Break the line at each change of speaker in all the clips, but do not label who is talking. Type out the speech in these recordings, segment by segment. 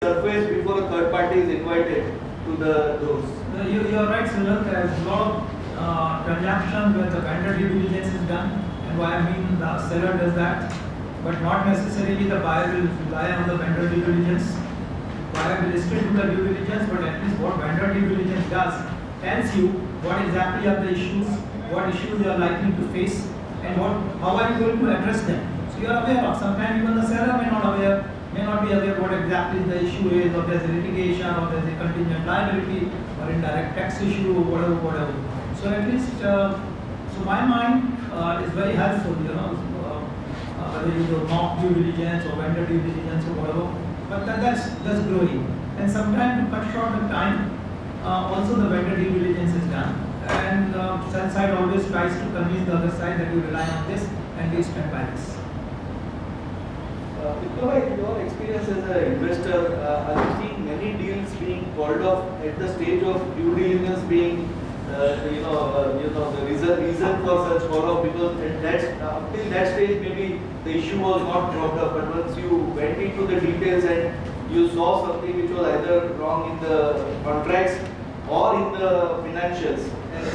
surface before a third party is invited to the doors.
You are right, Sunil. There is a lot of transactions where the vendor due diligence is done, and why I mean the seller does that, but not necessarily the buyer will rely on the vendor due diligence. Buyer will still do the due diligence, but at least what vendor due diligence does tells you what exactly are the issues, what issues you are likely to face, and how are you going to address them. So you are aware of. Sometimes even the seller may not be aware what exactly the issue is, or there's a litigation, or there's a contingent liability, or indirect tax issue, or whatever. So at least, so my mind is very helpful, whether you do mock due diligence or vendor due diligence or whatever. But that's growing. And sometimes to cut short the time, also the vendor due diligence is done. And sell side always tries to convince the other side that you rely on this and we spend by this.
In your experience as an investor, are you seeing many deals being called off at the stage of due diligence being, the reason for such call off? Because up till that stage, maybe the issue was not brought up, but once you went into the details and you saw something which was either wrong in the contracts or in the financials, and at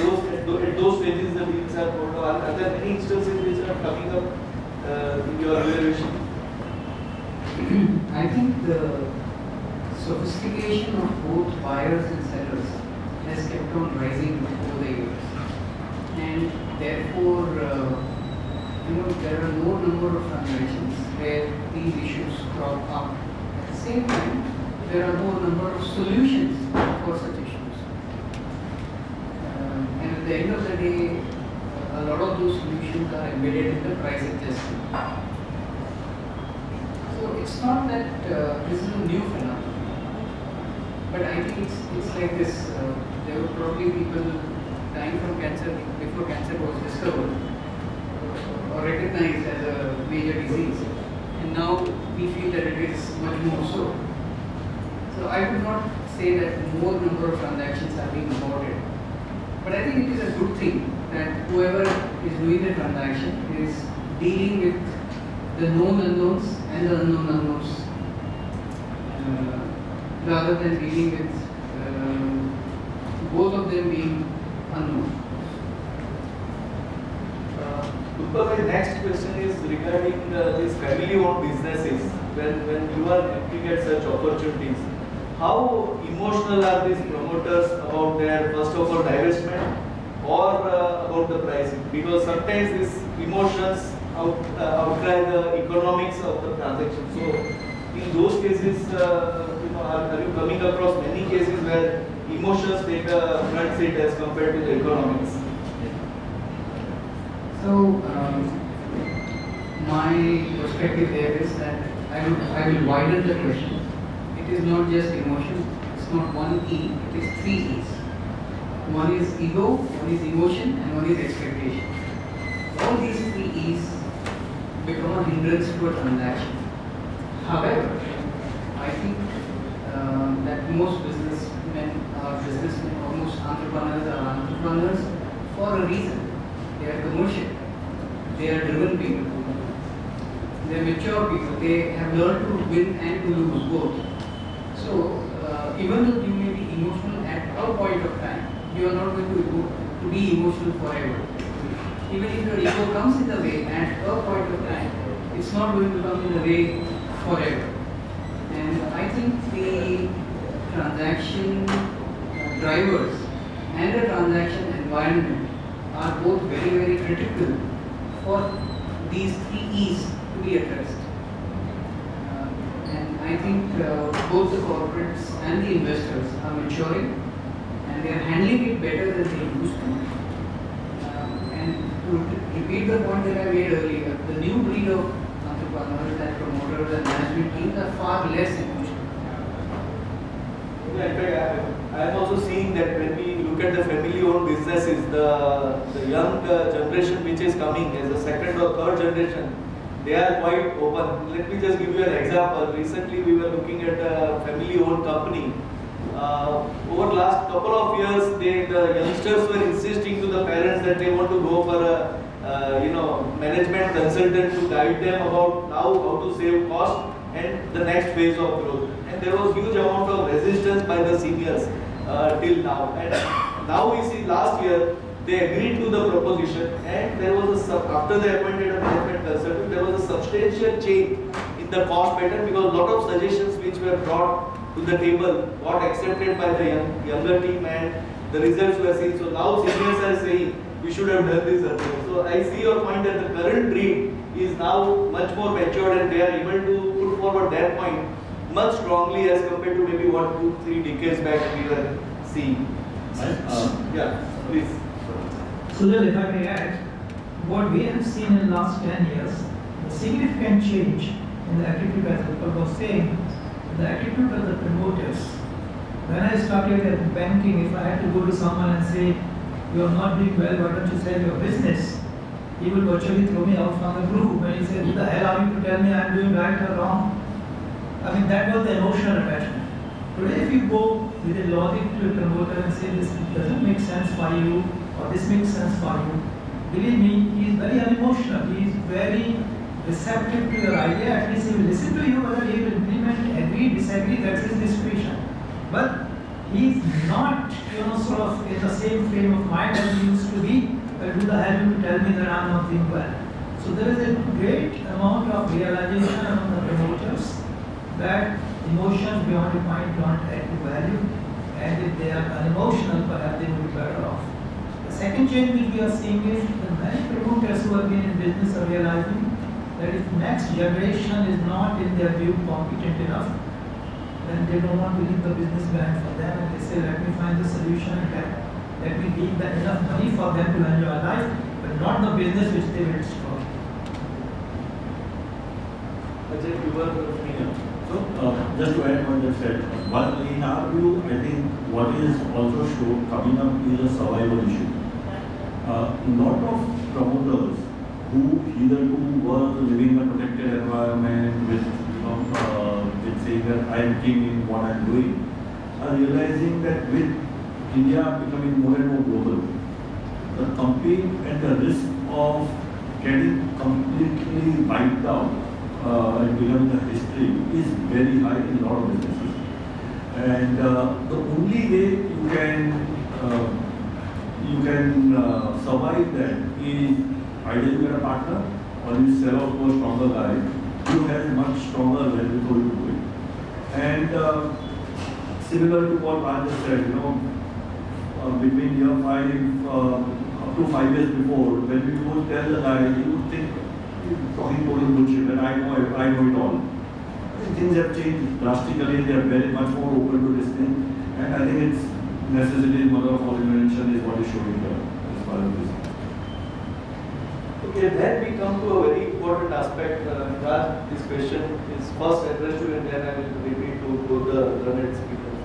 those stages the deals are called off. Are there many instances which are coming up in your evaluation?
I think the sophistication of both buyers and sellers has kept on rising over the years, and therefore, there are no number of transactions where these issues crop up. At the same time, there are no number of solutions for such issues, and at the end of the day, a lot of those solutions are embedded in the price adjustment. So it's not that this is a new phenomenon, but I think it's like this. There were probably people dying from cancer before cancer was discovered or recognized as a major disease, and now we feel that it is much more so. So I would not say that more number of transactions are being aborted, but I think it is a good thing that whoever is doing the transaction is dealing with the known unknowns and the unknown unknowns, rather than dealing with both of them being unknown.
My next question is regarding these family-owned businesses. When you are looking at such opportunities, how emotional are these promoters about their, first of all, divestment or about the pricing? Because sometimes these emotions outcry the economics of the transaction. So, in those cases, are you coming across many cases where emotions take a front seat as compared to the economics?
So, my perspective there is that I will widen the question. It is not just emotion, it's not one E, it is three E's. One is ego, one is emotion, and one is expectation. All these three E's become a hindrance to a transaction. However, I think that most businessmen are businessmen, or most entrepreneurs are entrepreneurs for a reason. They are commercial, they are driven people, they are mature people, they have learned to win and to lose both. So, even though you may be emotional at a point of time, you are not going to be emotional forever. Even if your ego comes in the way at a point of time, it's not going to come in the way forever. And I think the transaction drivers and the transaction environment are both very, very critical for these three E's to be addressed. And I think both the corporates and the investors are maturing and they are handling it better than they used to. And to repeat the point that I made earlier, the new breed of entrepreneurs and promoters and management teams are far less emotional.
In fact, I am also seeing that when we look at the family-owned businesses, the young generation which is coming as a second or third generation, they are quite open. Let me just give you an example. Recently, we were looking at a family-owned company. Over the last couple of years, the youngsters were insisting to the parents that they want to go for a management consultant to guide them about how to save cost and the next phase of growth. and there was huge amount of resistance by the seniors till now. And now we see last year they agreed to the proposition, and there was after they appointed a management consultant, there was a substantial change in the cost pattern because a lot of suggestions which were brought to the table got accepted by the younger team, and the results were seen. So now seniors are saying we should have done this earlier. So I see your point that the current dream is now much more matured, and they are able to put forward their point much strongly as compared to maybe what 2-3 decades back we were seeing. Yeah, please.
Sujal, if I may add, what we have seen in the last 10 years, the significant change in the attitude, as Upal was saying, the attitude of the promoters. When I started at banking, if I had to go to someone and say, you are not doing well, why don't you sell your business? He will virtually throw me out from the group and he said, who the hell are you to tell me I am doing right or wrong? I mean, that was the emotional attachment. Today, if you go with a logic to a promoter and say this doesn't make sense for you or this makes sense for you, believe me, he is very unemotional. He is very receptive to your idea. At least he will listen to you, whether he will implement, agree, disagree, that is the situation. But he is not, sort of in the same frame of mind as he used to be. But who the hell will tell me that I am not doing well? So there is a great amount of realization among the promoters that emotions beyond a point don't add to value, and if they are unemotional, perhaps they will be better off. The second change which we are seeing is that many promoters who have been in business are realizing that if next generation is not in their view competent enough, then they don't want to leave the business behind for them, and they say, let me find the solution and let me leave enough money for them to enjoy life, but not the business which they will destroy.
Ajay, you were
So, just to add what you said, one in our view, I think what is also coming up is a survival issue. Lot of promoters who hitherto were living a protected environment with, with saying that I am king in what I am doing, are realizing that with India becoming more and more global, the compete and the risk of getting completely wiped out and becoming a history is very high in a lot of businesses. And the only way you can survive that is either you get a partner or you sell out to a stronger guy who has much stronger wherewithal to do it. And similar to what Raj just said, between year 5 up to 5 years before, when we would tell the guy, he would think talking total bullshit and I know it all. Things have changed drastically. They are very much more open to listening, and I think it's necessity mother of all invention is what is showing here as far as this.
Okay, then we come to a very important aspect. Raj, this question is first addressed to you, and then I will repeat to both the learned speakers.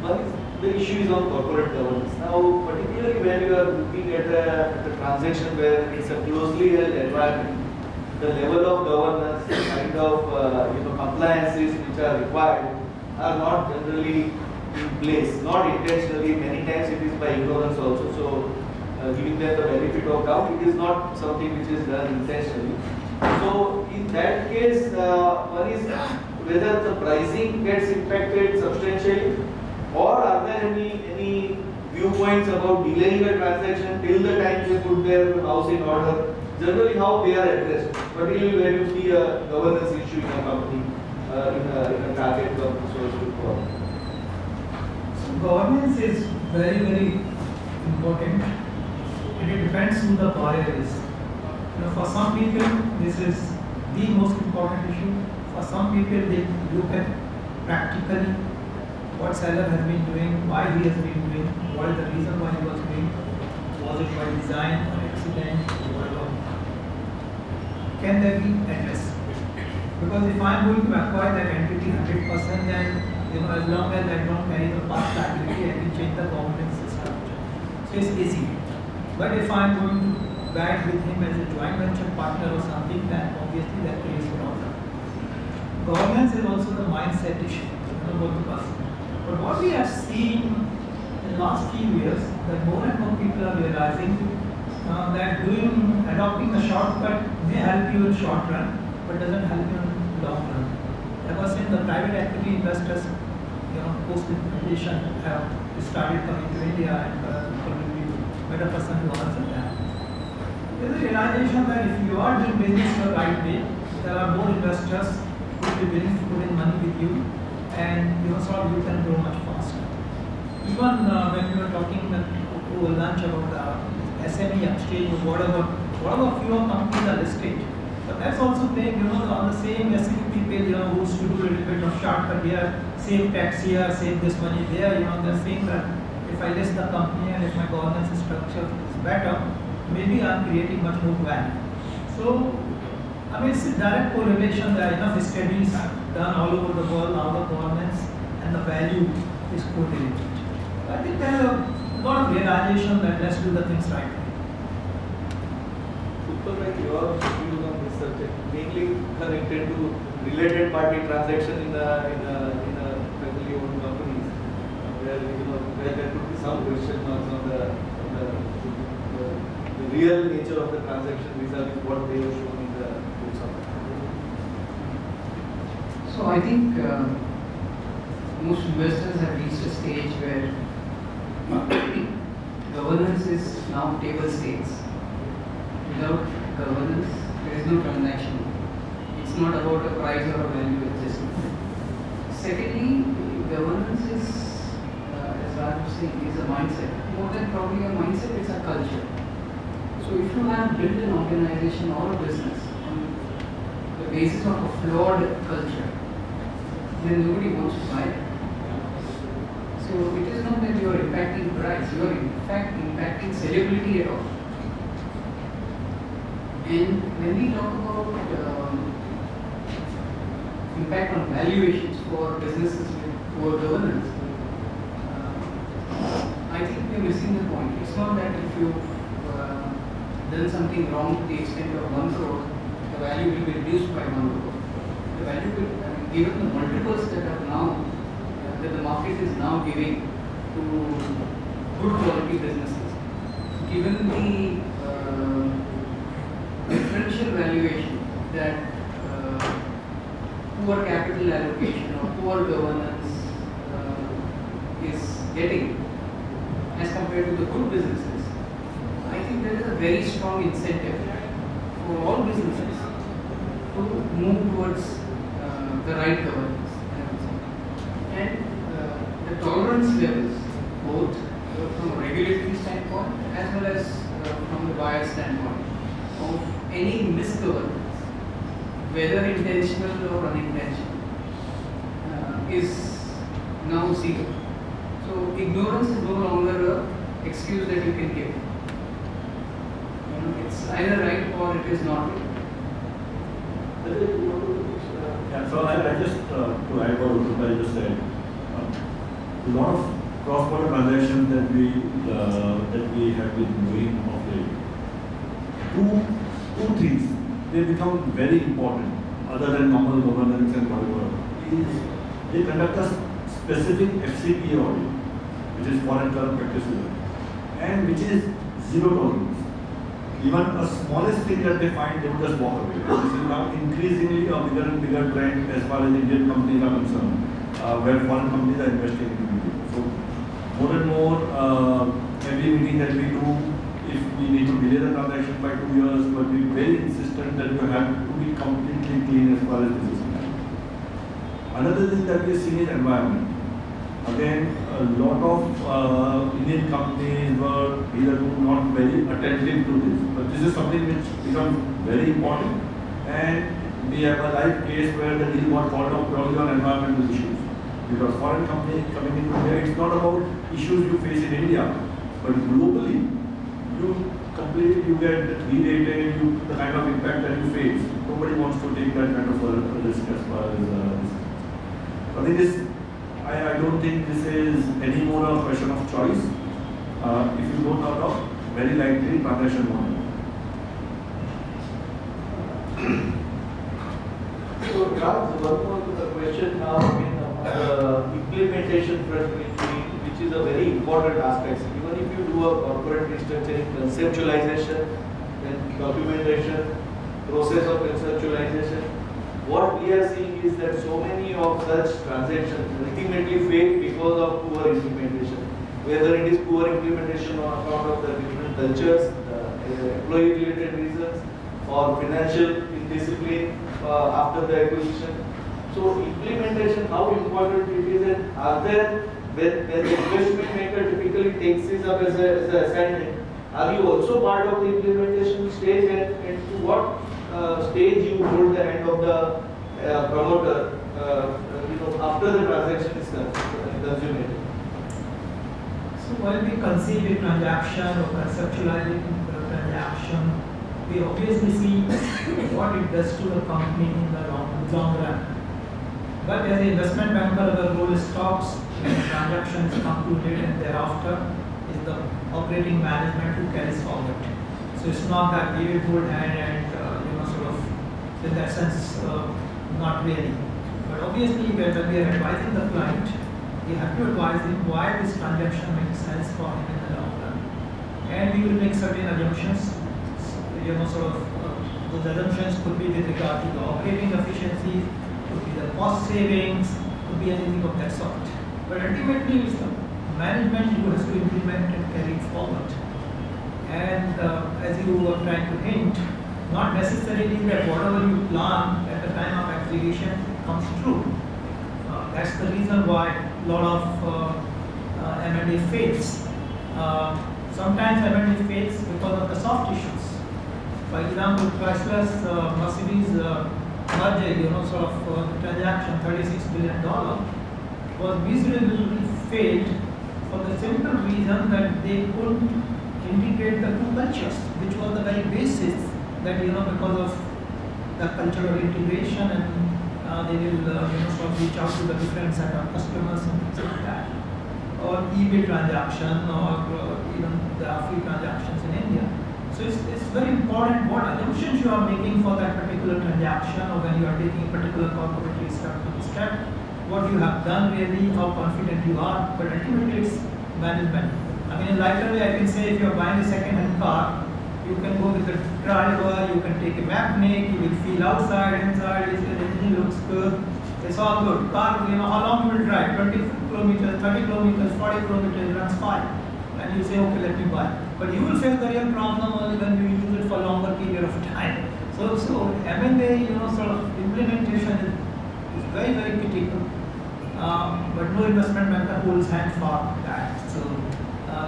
One is the issue is on corporate governance. Now, particularly when you are looking at a transaction where it's a closely held environment, the level of governance, the kind of compliances which are required are not generally in place, not intentionally. Many times it is by ignorance also. So, giving them the benefit of doubt, it is not something which is done intentionally. So, in that case, one is whether the pricing gets impacted substantially, or are there any viewpoints about delaying a transaction till the time they put their house in order? Generally, how they are addressed, particularly when you see a governance issue in a company, in a target company, so to speak.
So governance is very, very important. It depends who the buyer is. For some people, this is the most important issue. For some people, they look at practically what seller has been doing, why he has been doing, what is the reason why he was doing, was it by design or accident or whatever. Can they be addressed? Because if I am going to acquire that entity 100%, then as long as I don't carry the past liability, I can change the governance structure. So it's easy. But if I am going to bag with him as a joint venture partner or something, then obviously that creates a problem. Governance is also the mindset issue about the person. But what we have seen in the last few years, that more and more people are realizing that adopting a shortcut may help you in short run, but doesn't help you in long run. ever since the private equity investors, post implementation have started coming to India and probably better person to answer that. There is a realization that if you are doing business the right way, there are more investors who will be willing to put in money with you, and sort of you can grow much faster. Even when we were talking over lunch about the SME exchange or whatever fewer companies are listed, but that's also paying, on the same SME people, who used to do a little bit of shortcut here, save tax here, save this money there, they're saying that if I list the company and if my governance structure is better, maybe I'm creating much more value. So, it's a direct correlation. There are enough studies done all over the world how the governance and the value is correlated. I think there's a lot of realization that let's do the things right.
Super, like your views on this subject, mainly connected to related party transaction in a family owned companies, where where there could be some question marks on the real nature of the transaction vis-a-vis what they have shown in the books of.
So I think most investors have reached a stage where governance is now table stakes. Without governance, there is no transaction. It's not about a price or a value adjustment. Secondly, governance is, as Raj was saying, is a mindset. More than probably a mindset, it's a culture. So if you have built an organization or a business on the basis of a flawed culture, then nobody wants to buy it. So it is not that you are impacting price, you are in fact impacting sellability at all. And when we talk about impact on valuations for businesses with poor governance, I think we are missing the point. It's not that if you've done something wrong to the extent of 1 crore, the value will be reduced by 1 crore. The value will, given the multiples that are now, that the market is now giving to good quality businesses, given the differential valuation that poor capital allocation or poor governance is getting as compared to the good businesses, I think there is a very strong incentive for all businesses to move towards the right governance. And the tolerance levels, both from a regulatory standpoint as well as from the buyer standpoint, of any misgovernance, whether intentional or unintentional, is now zero. So ignorance is no longer an excuse that you can give. It's either right or it is not right.
Yeah, so I just to add what Utpal just said, a lot of cross-border transactions that we have been doing of late. Two things they become very important other than normal governance and whatever is they conduct a specific FCPA audit, which is foreign current practices, and which is zero tolerance. Even a smallest thing that they find, they will just walk away. This is now increasingly a bigger and bigger trend as far as Indian companies are concerned, where foreign companies are investing in India. So more and more, every meeting that we do, if we need to delay the transaction by 2 years, but we are very insistent that you have to be completely clean as far as this is concerned. Another thing that we are seeing is environment. Again, a lot of Indian companies were either not very attentive to this, but this is something which becomes very important. And we have a live case where the deal got called off purely on environmental issues. Because foreign companies coming into India, it's not about issues you face in India, but globally, you get re-rated, the kind of impact that you face. Nobody wants to take that kind of a risk as far as this. I think this. I don't think this is any more a question of choice. If you don't adopt, very likely transaction won't.
So, Raj, one more question now in the implementation front, which is a very important aspect. Even if you do a corporate restructuring, conceptualization, then documentation, process of conceptualization, what we are seeing is that so many of such transactions ultimately fail because of poor implementation. Whether it is poor implementation on account of the different cultures, employee-related reasons, or financial indiscipline after the acquisition. So implementation, how important it is, and are there, when the investment maker typically takes this up as an assignment, are you also part of the implementation stage, and to what stage you hold the hand of the promoter after the transaction is consummated?
So while we conceive a transaction or conceptualizing the transaction, we obviously see what it does to the company in the long run. But as an investment banker, the role stops when the transaction is concluded, and thereafter is the operating management who carries forward. So it's not that we will hold hand and sort of, in that sense, not really. But obviously, when we are advising the client, we have to advise him why this transaction makes sense for him in the long run. And we will make certain assumptions. Those assumptions could be with regard to the operating efficiencies, could be the cost savings, could be anything of that sort. But ultimately, it's the management who has to implement and carry it forward. And as you were trying to hint, not necessarily that whatever you plan at the time of acquisition comes true. That's the reason why a lot of M&A fails. Sometimes M&A fails because of the soft issues. For example, Chrysler's Mercedes merger, the transaction, $36 billion, was miserably failed for the simple reason that they couldn't integrate the two cultures, which was the very basis that, because of the cultural integration, and they will reach out to the different set of customers and things like that. Or eBay transaction, or even the free transactions in India. So it's very important what assumptions you are making for that particular transaction, or when you are taking a particular corporate restructuring step, what you have done really, how confident you are, but ultimately it's management. I mean, in lighter way, I can say if you are buying a second-hand car, you can go with the driver, you can take a mechanic, you will feel outside, inside, if the engine looks good, it's all good. Car, how long you will drive? 20 kilometers, 30 kilometers, 40 kilometers, runs fine. And you say, okay, let me buy. But you will face the real problem only when you use it for a longer period of time. So M&A, sort of implementation is very, very critical. But no investment banker holds hand for that. So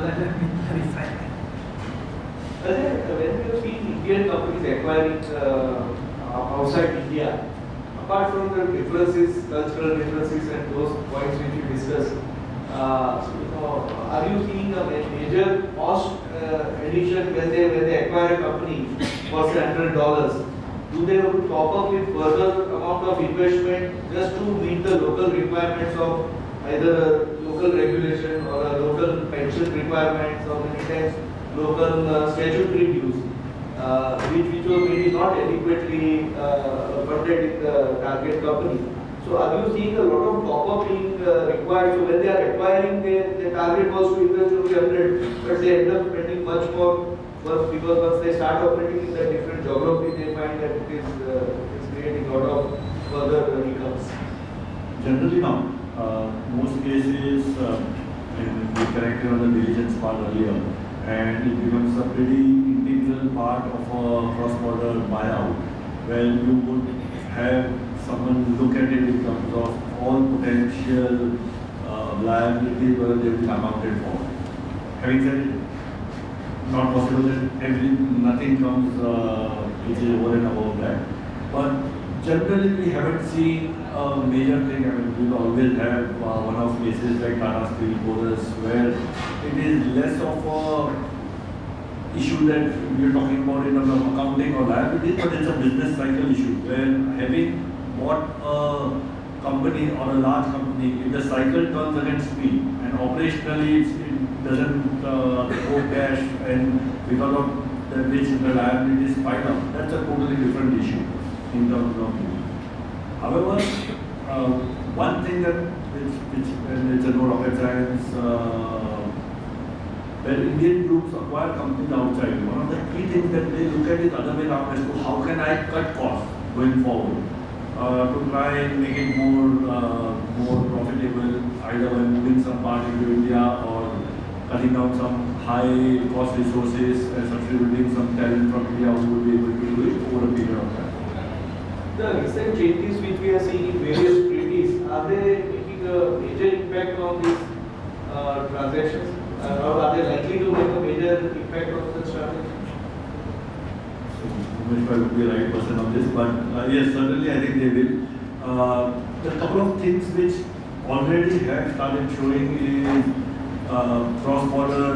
let me clarify that.
When we see Indian companies acquiring outside India, apart from the differences, cultural differences, and those points which we discussed, are you seeing a major cost addition when they acquire a company for say $100? Do they have to top up with further amount of investment just to meet the local requirements of either local regulation or a local pension requirements, or many times local statutory dues, which was maybe not adequately funded in the target company? So are you seeing a lot of top-up being required? So when they are acquiring, the target was to invest only 100, but they end up spending much more because once they start operating in the different geography, they find that it is creating a lot of further incomes.
Generally now, most cases, and we corrected on the diligence part earlier, and it becomes a pretty integral part of a cross-border buyout, where you would have someone look at it in terms of all potential liabilities, whether they will be accounted for. Having said it, not possible that nothing comes which is over and above that. But generally, we haven't seen a major thing. I mean, we will always have one-off cases like Tata Steel, Chorus, where it is less of a issue that we are talking about in terms of accounting or liabilities, but it's a business cycle issue where having bought a company or a large company, if the cycle turns against me and operationally it doesn't go cash, and because of that which the liabilities pile up, that's a totally different issue in terms of me. However, one thing that which and it's a no rocket science, when Indian groups acquire companies outside, one of the key things that they look at is other way around as to how can I cut costs going forward. to try and make it more profitable, either by moving some part into India or cutting down some high cost resources and substituting some talent from India who would be able to do it over a period of time.
The recent changes which we are seeing in various treaties, are they making a major impact on these transactions? Or are they likely to make a major impact on such transactions?
If I would be the right person on this, but yes, certainly I think they will. There are a couple of things which already have started showing is cross-border,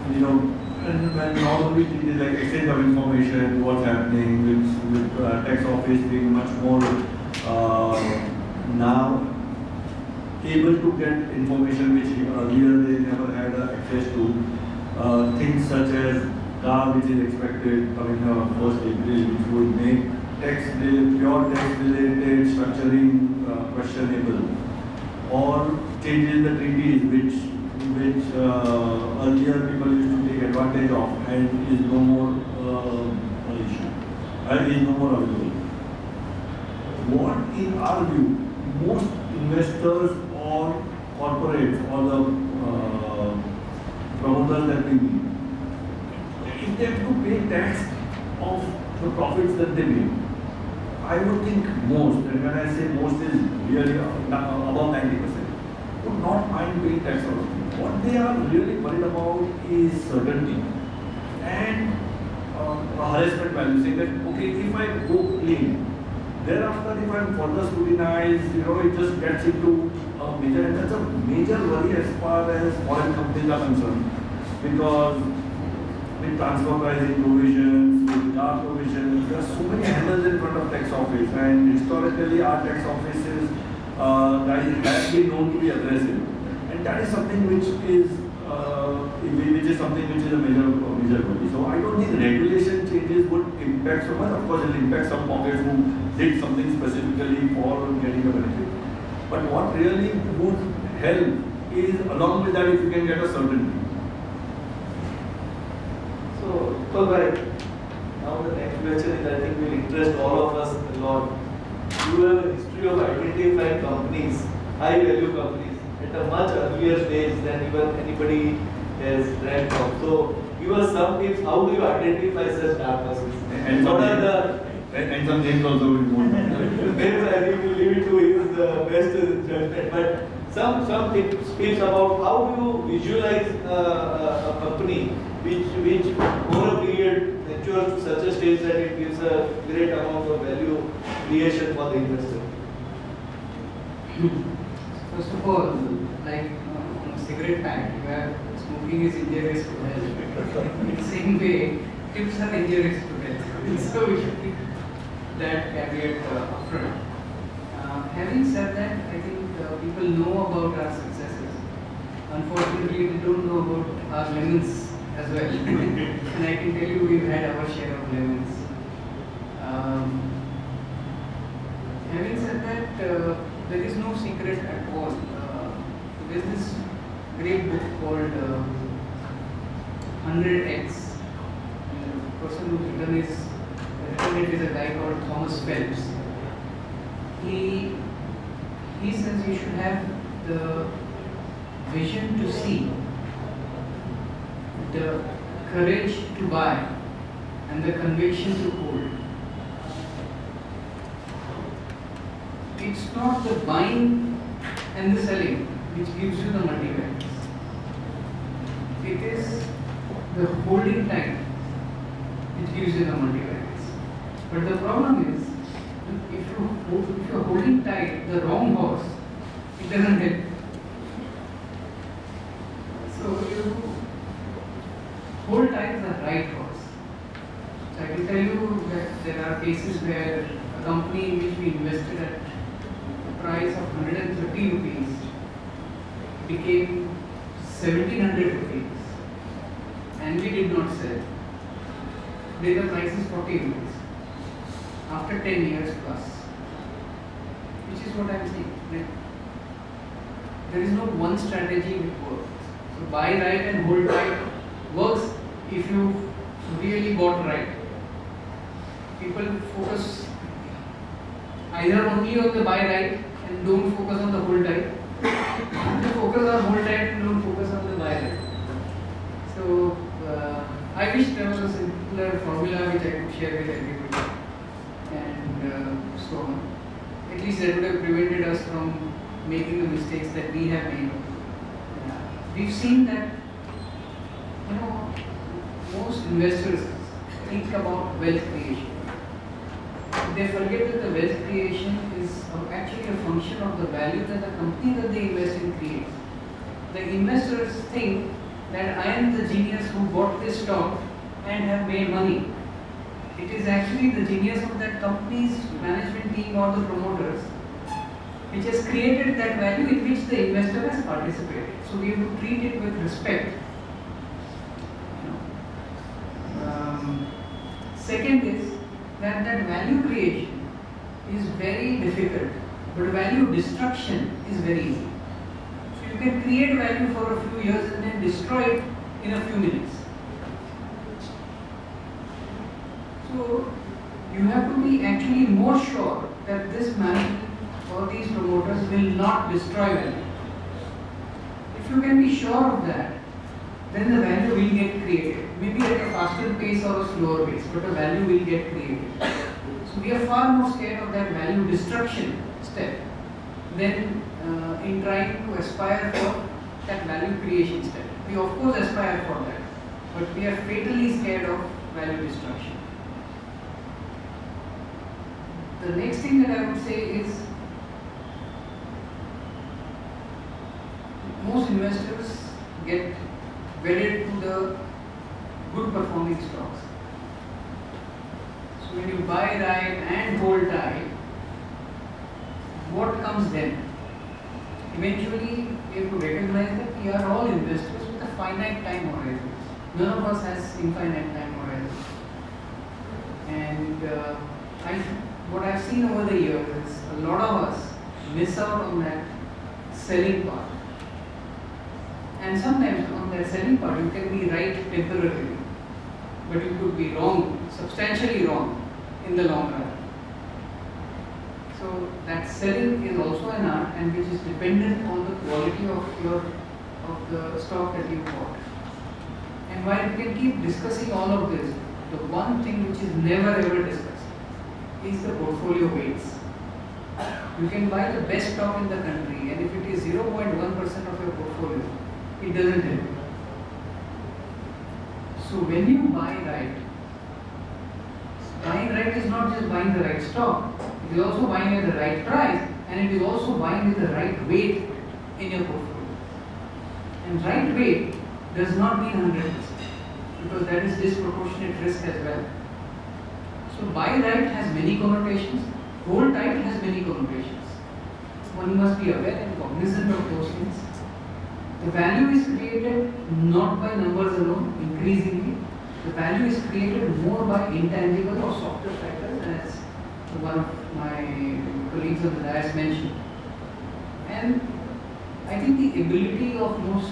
and when not only it is like exchange of information, what's happening with tax office being much more now able to get information which earlier they never had access to. Things such as CAR, which is expected coming on 1st April, which would make pure tax related structuring questionable, or changes in the treaties which earlier people used to take advantage of and is no more an issue, is no more available. What in our view, most investors or corporates or the promoters that we meet, if they have to pay tax of the profits that they make, I would think most, and when I say most is really above 90%, would not mind paying tax out of it. What they are really worried about is certainty and a harassment value, saying that, okay, if I go clean, thereafter if I'm further scrutinized, it just gets into a major, and that's a major worry as far as foreign companies are concerned, because with transfer pricing provisions, with CAR provisions, there are so many handles in front of tax office, and historically our tax offices have been known to be aggressive, and that is something which is a major worry. So I don't think regulation changes would impact so much. Of course, it will impact some pockets who did something specifically for getting a benefit. But what really would help is, along with that, if you can get a certainty.
So, right. Now the next question is, I think will interest all of us a lot. You have a history of identifying companies, high value companies, at a much earlier stage than even anybody has dreamt of. So give us some tips, how do you identify such dark horses?
And some names also will move.
Names I think we'll leave it to his best judgment. But some tips about how do you visualize a company which over a period matures to such a stage that it gives a great amount of value creation for the investor.
First of all, like on a cigarette pack, where smoking is injurious to health. In the same way, tips are injurious to health. So we should keep that caveat upfront. Having said that, I think people know about our successes. Unfortunately, they don't know about our lemons as well. And I can tell you, we've had our share of lemons. Having said that, there is no secret at all. There is this great book called 100x. The person who written it is a guy called Thomas Phelps. He says you should have the vision to see, the courage to buy, and the conviction to hold. It's not the buying and the selling which gives you the multivalues. It is the holding tight which gives you the multivalues. But the problem is, if you're holding tight the wrong horse, it doesn't help. So you hold tight the right horse. So I can tell you that there are cases where a company in which we invested at the price of 130 rupees became 1700 rupees, and we did not sell. Today the price is 40 rupees after 10 years plus, which is what I am saying. There is no one strategy which works. So buy right and hold tight works if you really bought right. People focus. either only on the buy right and don't focus on the hold right, you focus on hold right and don't focus on the buy right. So I wish there was a simpler formula which I could share with everybody, and so on. At least that would have prevented us from making the mistakes that we have made. We've seen that, most investors think about wealth creation. They forget that the wealth creation is actually a function of the value that the company that they invest in creates. The investors think that I am the genius who bought this stock and have made money. It is actually the genius of that company's management team or the promoters which has created that value in which the investor has participated. So we have to treat it with respect. Second is that value creation is very difficult, but value destruction is very easy. So you can create value for a few years and then destroy it in a few minutes. So you have to be actually more sure that this management or these promoters will not destroy value. If you can be sure of that, then the value will get created. Maybe at a faster pace or a slower pace, but a value will get created. So we are far more scared of that value destruction step than in trying to aspire for that value creation step. We of course aspire for that, but we are fatally scared of value destruction. The next thing that I would say is most investors get wedded to the good performing stocks. So when you buy right and hold tight, what comes then? Eventually, we have to recognize that we are all investors with a finite time horizon. None of us has infinite time horizon. And what I've seen over the years is a lot of us miss out on that selling part. And sometimes on that selling part, you can be right temporarily, but you could be wrong, substantially wrong in the long run. So that selling is also an art, and which is dependent on the quality of the stock that you bought. And while we can keep discussing all of this, the one thing which is never ever discussed is the portfolio weights. You can buy the best stock in the country, and if it is 0.1% of your portfolio, it doesn't help. So when you buy right, buying right is not just buying the right stock, it is also buying at the right price, and it is also buying with the right weight in your portfolio. And right weight does not mean 100%, because that is disproportionate risk as well. So buy right has many connotations, hold tight has many connotations. One must be aware and cognizant of those things. The value is created not by numbers alone, increasingly. The value is created more by intangible or softer factors, as one of my colleagues on the dais mentioned. And I think the ability of most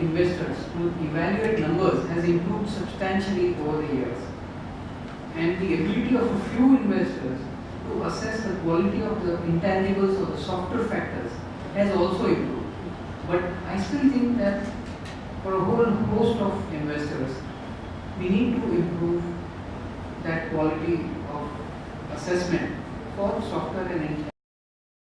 investors to evaluate numbers has improved substantially over the years. And the ability of a few investors to assess the quality of the intangibles or the softer factors has also improved. But I still think that for a whole host of investors, we need to improve that quality of assessment for softer and